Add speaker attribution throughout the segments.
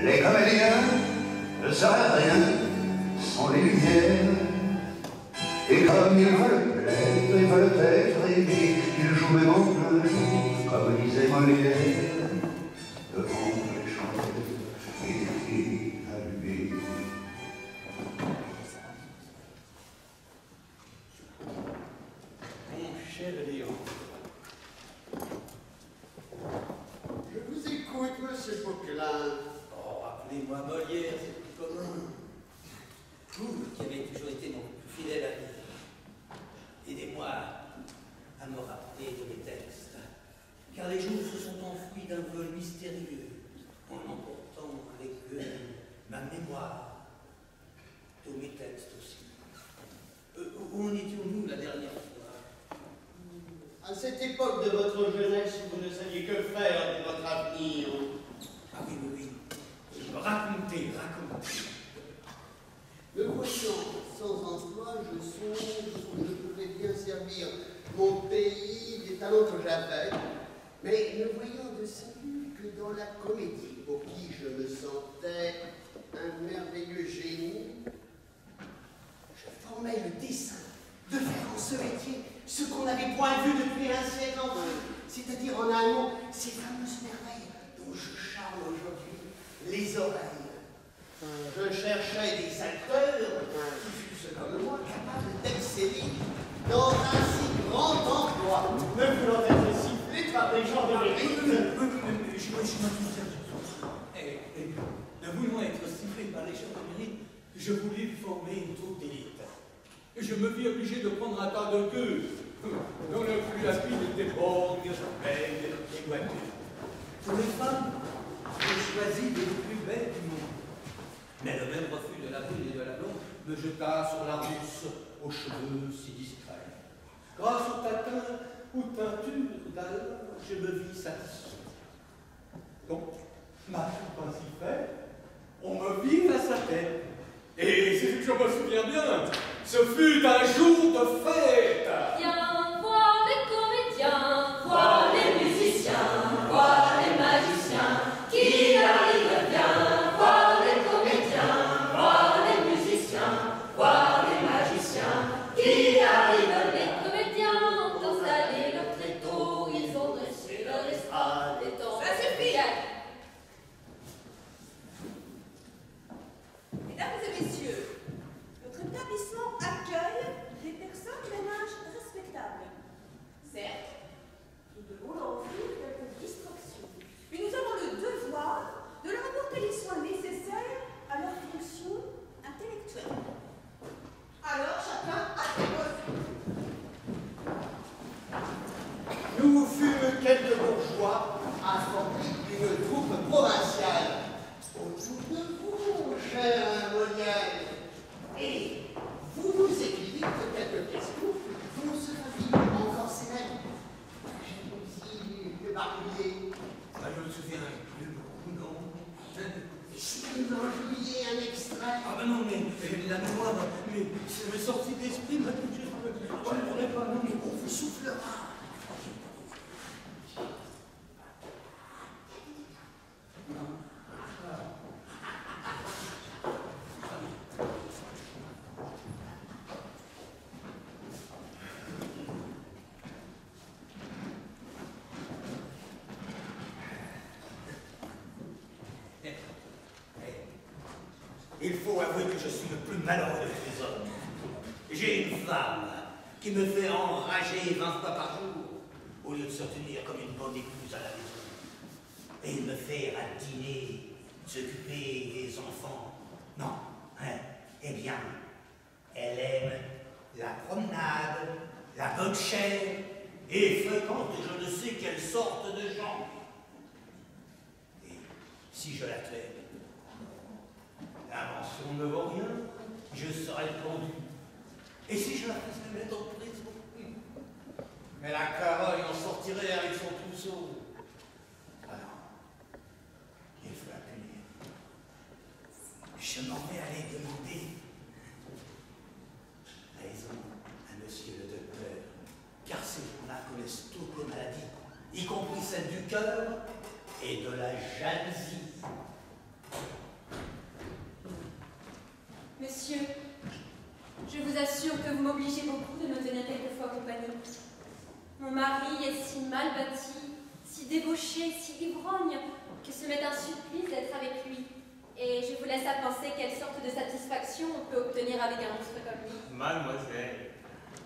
Speaker 1: Les comédiens ne savent rien sans les lumières. Et comme ils veulent plaire et veulent être aimés, ils jouent même en plein jour, comme disait Molière, devant les chandelles et les filles allumées.
Speaker 2: Mon cher Léon.
Speaker 3: Je vous écoute, monsieur Poquelin.
Speaker 2: Oh, appelez-moi Molière, c'est plus commun. Vous, qui avez toujours été mon plus fidèle ami, aidez-moi à me rappeler de mes textes, car les jours se sont enfouis d'un vol mystérieux, en emportant avec eux ma mémoire, tous mes textes aussi. Où en étions-nous la dernière fois?
Speaker 3: À cette époque de votre jeunesse, vous ne saviez que faire de votre avenir.
Speaker 2: Ah oui, oui, oui. Racontez.
Speaker 3: Me voyant sans emploi, je songe où je pourrais bien servir mon pays, les talents que j'avais, mais ne voyant de salut que dans la comédie, pour qui je me sentais un merveilleux génie, je formais le dessein de faire en ce métier ce qu'on n'avait point vu depuis un siècle enfin, c'est-à-dire en un mot, ces fameuses merveilles dont je charme aujourd'hui les oreilles. Je cherchais des acteurs qui fussent comme moi capables d'exceller dans un si grand emploi, ne voulant être sifflés par des gens de mérite.
Speaker 2: Je ne voulant être sifflé par les gens de mérite, je voulais former une troupe d'élite. Je me vis obligé de prendre un tas de queue, dont le plus rapide était borgne, belle et voiture. Pour les femmes, j'ai choisi les plus belles du monde. Mais le même refus de la brune et de la blonde me jeta sur la rousse aux cheveux si discrets. Grâce au tatin ou teinture d'alors, je me vis satisfait. Donc, ma coupe ainsi faite, on me vit à sa tête. Et c'est que je me souviens bien, ce fut un jour de fête.
Speaker 4: Viens voir les comédiens, voir les musiciens, voir les magiciens qui arrivent bien. Voir les comédiens, voir les musiciens, voir les magiciens qui arrivent. Les comédiens ont installé leur tréteau, ils ont dressé leur estrade et tant.
Speaker 5: Ça suffit! Mesdames et messieurs, notre établissement accueille des personnes d'un âge respectable. Certes, nous devons leur offrir quelques distractions, mais nous avons le devoir de leur apporter les soins nécessaires à leur fonction intellectuelle. Alors, chacun à ses postes.
Speaker 3: Nous fûmes quelques bourgeois à former une troupe provinciale. Autour de vous, cher Molière. Et vous nous écrivez que quelques questions vont se faire encore célèbres. Jalousie, le barbouillé.
Speaker 2: Ah, je me souviens plus beaucoup, non.
Speaker 3: Et si vous en jouiez un extrait?
Speaker 2: Ah ben non, mais la mémoire, mais ça m'est sorti d'esprit, ma toute je ne pourrais pas, non, mais
Speaker 3: On vous soufflera.
Speaker 2: il faut avouer que je suis le plus malheureux de tous les hommes. J'ai une femme qui me fait enrager 20 fois par jour, au lieu de se tenir comme une bonne épouse à la maison. Et il me fait à dîner, s'occuper des enfants. Non, hein, eh bien, elle aime la promenade, la bonne chair, et fréquente je ne sais quelle sorte de gens. Et si je la traite, l'invention ne vaut rien, je serai pendu. Et si je la faisais mettre en prison, mais la Caroline en sortirait avec son trousseau. Alors, il faut la punir. Je m'en vais aller demander raison à monsieur le docteur, car ces gens-là connaissent toutes les maladies, y compris celles du cœur et de la jalousie.
Speaker 4: Monsieur, je vous assure que vous m'obligez beaucoup de me tenir quelquefois compagnie. Mon mari est si mal bâti, si débauché, si ivrogne, que ce m'est un supplice d'être avec lui. Et je vous laisse à penser quelle sorte de satisfaction on peut obtenir avec un monstre comme lui.
Speaker 6: Mademoiselle,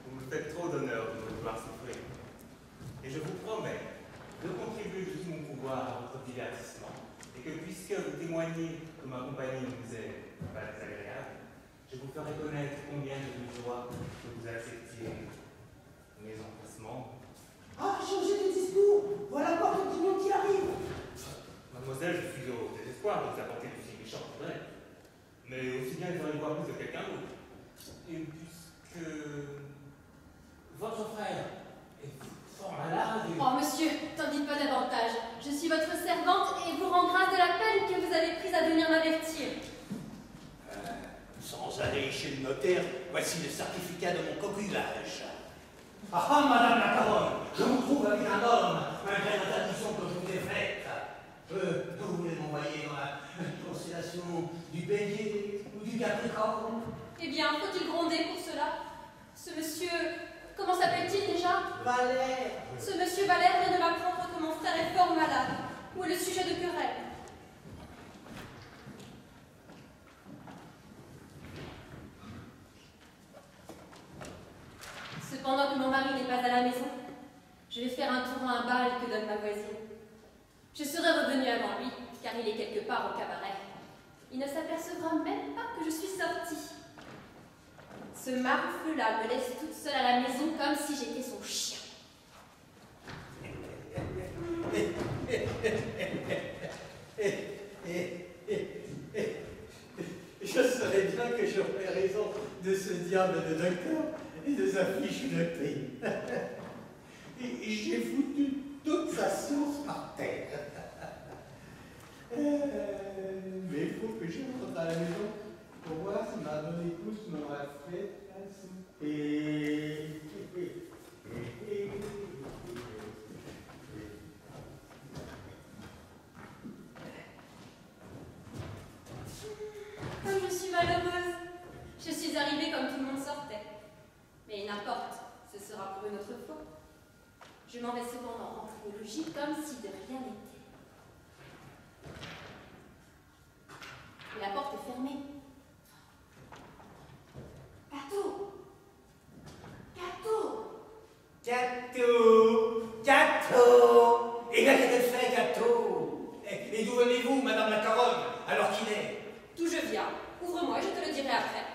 Speaker 6: vous me faites trop d'honneur de me voir souffrir. Et je vous promets de contribuer de tout mon pouvoir à votre divertissement, et que puisque vous témoignez que ma compagnie ne vous est pas désagréable, je vous ferai connaître combien je me joie que vous acceptiez mes empressements.
Speaker 7: Ah, changez de discours! Voilà encore le client qui arrive!
Speaker 6: Mademoiselle, je suis au désespoir de vous apporter de si méchants progrès. Mais aussi bien j'aurais voir plus de quelqu'un d'autre. Et puisque votre frère est fort malade.
Speaker 4: Oh, monsieur, t'en dites pas davantage. Je suis votre servante et vous rends grâce de la peine que vous avez prise à venir m'avertir.
Speaker 2: Sans aller chez le notaire, voici le certificat de mon copulage.
Speaker 8: Ah ah, madame la Caronne, je vous trouve avec un homme, malgré l'interdiction que je vous ai faite. Vous voulez m'envoyer dans la constellation du Bélier ou du Capricorne?
Speaker 4: Eh bien, faut-il gronder pour cela? Ce monsieur... Comment s'appelle-t-il déjà?
Speaker 7: Valère!
Speaker 4: Ce monsieur Valère vient de m'apprendre que mon frère est fort malade. Où est le sujet de querelle? Cependant que mon mari n'est pas à la maison, je vais faire un tour à un bal que donne ma voisine. Je serai revenue avant lui, car il est quelque part au cabaret. Il ne s'apercevra même pas que je suis sortie. Ce marfeu-là me laisse toute seule à la maison comme si j'étais son chien.
Speaker 2: Je savais bien que j'aurais raison de ce diable de docteur et de sa fiche de paix. Et j'ai foutu toute sa science par terre. Mais il faut que je rentre à la maison pour voir si ma bonne épouse m'aura fait un souper.
Speaker 4: Comme je suis malheureuse, je suis arrivée comme tout le monde sortait. Mais n'importe, ce sera pour une autre fois. Je m'en vais cependant rentrer au logis comme si de rien n'était. Et la porte est fermée. Gâteau! Gâteau!
Speaker 8: Gâteau! Gâteau! Et là, qu'est-ce qu'elle fait, Gâteau? Et d'où venez-vous, madame la Caronne, alors qu'il est?
Speaker 4: D'où je viens? Ouvre-moi, je te le dirai après.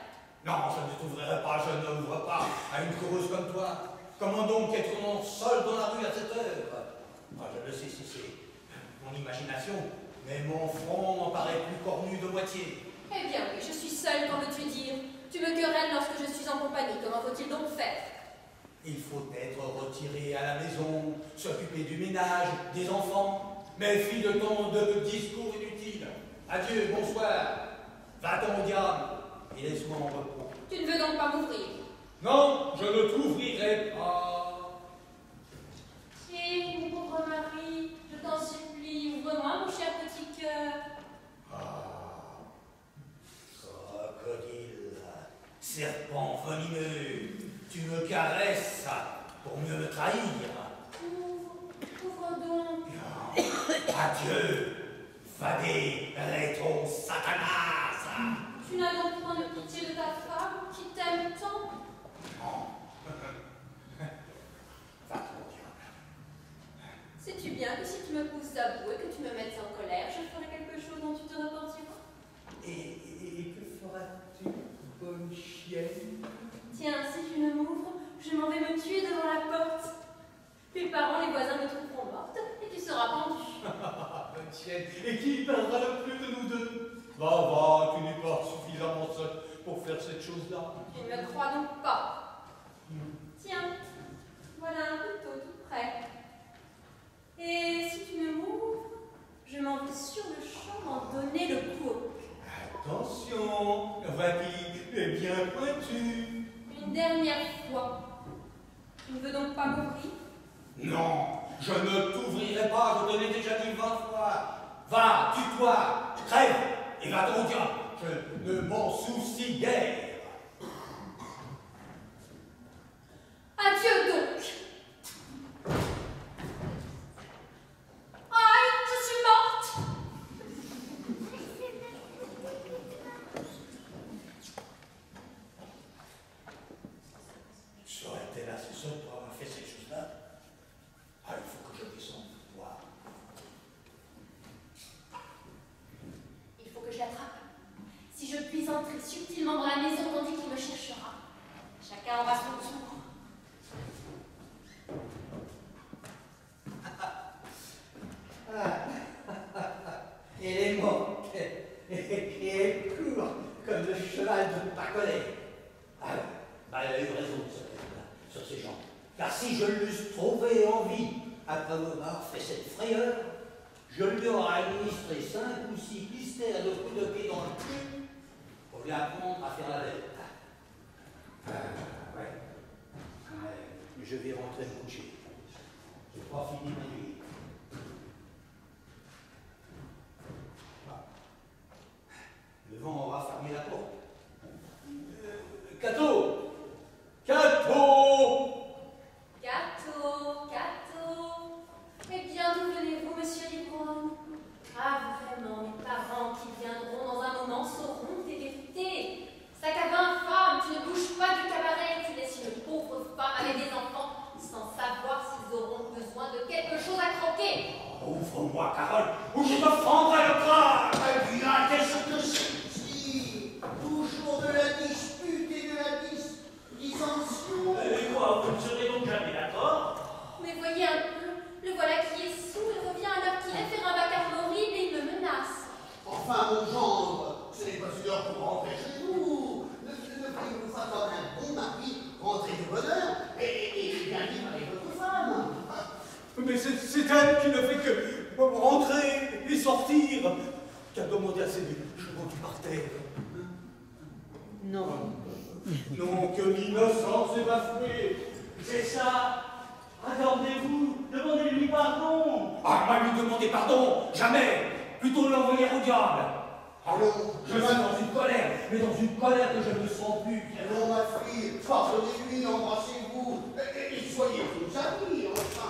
Speaker 8: Non, je ne t'ouvrirai pas, je n'ouvre pas à une coureuse comme toi. Comment donc être seul dans la rue à cette heure? Ah, je le sais, c'est mon imagination, mais mon front m'en paraît plus cornu de moitié.
Speaker 4: Eh bien oui, je suis seule, qu'en veux-tu dire? Tu me querelles lorsque je suis en compagnie, comment faut-il donc faire?
Speaker 8: Il faut être retiré à la maison, s'occuper du ménage, des enfants. Méfie de ton discours inutile. Adieu, bonsoir. Va-t'en au diable et laisse-moi en repos.
Speaker 4: Tu ne veux donc pas m'ouvrir?
Speaker 8: Non, je ne t'ouvrirai pas.
Speaker 4: Tiens, mon pauvre mari, je t'en supplie, ouvre-moi, mon cher petit cœur.
Speaker 8: Ah, crocodile, serpent venimeux, tu me caresses pour mieux me trahir.
Speaker 4: Ouvre donc.
Speaker 8: Adieu, fadé, rétro, Satanas.
Speaker 4: Tu n'as donc point de pitié de ta femme qui t'aime tant?
Speaker 8: Non. Va ton diable.
Speaker 4: Sais-tu bien que si tu me pousses à bout et que tu me mettes en colère, je ferai quelque chose dont tu te repentiras?
Speaker 2: Et que feras-tu, bonne chienne?
Speaker 4: Tiens, si tu ne m'ouvres, je m'en vais me tuer devant la porte. Tes parents, les voisins me trouveront morte et tu seras pendue.
Speaker 2: Bonne chienne, et qui perdra le plus de nous deux? Va, tu n'es pas suffisamment seul pour faire cette chose-là.
Speaker 4: Tu ne me crois donc pas. Tiens, voilà un couteau tout prêt. Et si tu me m'ouvres, je m'en vais sur le champ m'en donner le coup au cœur.
Speaker 2: Attention, Vague est bien pointu.
Speaker 4: Une dernière fois. Tu ne veux donc pas m'ouvrir?
Speaker 8: Non, je ne t'ouvrirai pas, je te l'ai déjà dit 20 fois. Va, tue-toi, crève, et va-t'en au diable. je ne m'en soucie guère.
Speaker 4: Adieu donc. Aïe, je suis morte.
Speaker 8: Serait-elle assez seule pour avoir fait ces choses-là? Ah, il faut que je descende pour voir.
Speaker 4: Il faut que je l'attrape. Si je puis entrer subtilement dans la maison tandis qu'il me cherchera. Chacun aura son tour.
Speaker 8: Elle est morte, et elle court comme le cheval de Pacolet. Ah, elle a eu raison de se mettre là, sur ces gens. Car si je l'eusse trouvé en vie, après avoir fait cette frayeur, je lui aurais administré 5 ou 6 blisters de coups de pied dans le cul pour lui apprendre à faire la bête. Ouais. Je vais rentrer me coucher. Je n'ai pas fini ma nuit. Le vent aura fermé la porte. Cato! Cato!
Speaker 4: Cato, Cato. Eh bien, d'où venez-vous, monsieur Libron? Ah, vraiment, mes parents qui viendront dans un moment sauront que t'es député. Sac à 20 femmes, tu ne bouges pas du cabaret, tu laisses une pauvre femme avec des enfants sans savoir s'ils auront besoin de quelque chose à croquer.
Speaker 8: Ouvre-moi, Carole, ou je te fendrai le crâne!
Speaker 3: Eh bien, quelle sorte de ceci? Toujours de la dispute et de la dissension.
Speaker 9: Et quoi, vous ne serez donc jamais d'accord?
Speaker 4: Mais voyez un peu, le voilà qui est saoul et revient à l'heure qu'il est faire un vacarme horrible et il me menace.
Speaker 3: Enfin, mon gendre, ce n'est pas une heure pour rentrer chez vous. Ne voyez-vous pas comme un bon mari rentrer de bonne heure et bien vivre avec votre femme?
Speaker 2: Mais c'est elle qui ne fait que rentrer et sortir, qui a demandé à ses chevaux du parterre.
Speaker 7: Non.
Speaker 2: Non, que l'innocence est bafouée.
Speaker 9: C'est ça. Attendez-vous, demandez-lui pardon.
Speaker 8: Ah, pas lui demander pardon! Jamais! Plutôt l'envoyer au diable!
Speaker 3: Allons,
Speaker 8: Je suis dans une colère, mais dans une colère que je ne sens plus.
Speaker 3: allons, ma fille, pardonnez-lui, embrassez-vous, et soyez tous amis, enfin.